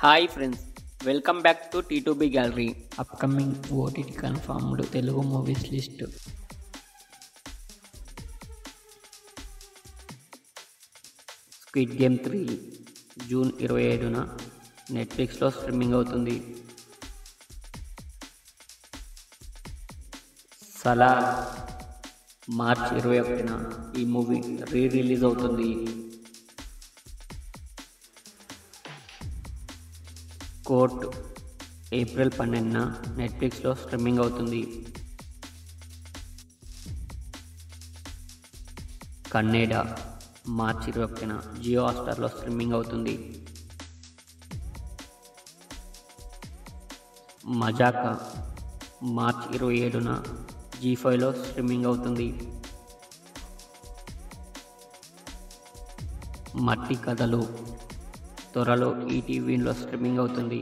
Hi friends, welcome back to T2B gallery. Upcoming OTT confirmed Telugu movies list. Squid game 3 June 27న నెట్ఫ్లిక్స్లో streaming అవుతుంది. Salaar March 21న ఈ movie release అవుతుంది. Court April 12న నెట్ఫ్లిక్స్లో స్ట్రీమింగ్ అవుతుంది. కన్నడ మార్చ్ 21న జియో హాట్‌స్టార్లో స్ట్రీమింగ్ అవుతుంది. మజాకా మార్చ్ 27న జీ5లో స్ట్రీమింగ్ అవుతుంది. మట్టి కథలు త్వరలో ఈటీవీలో స్ట్రీమింగ్ అవుతుంది.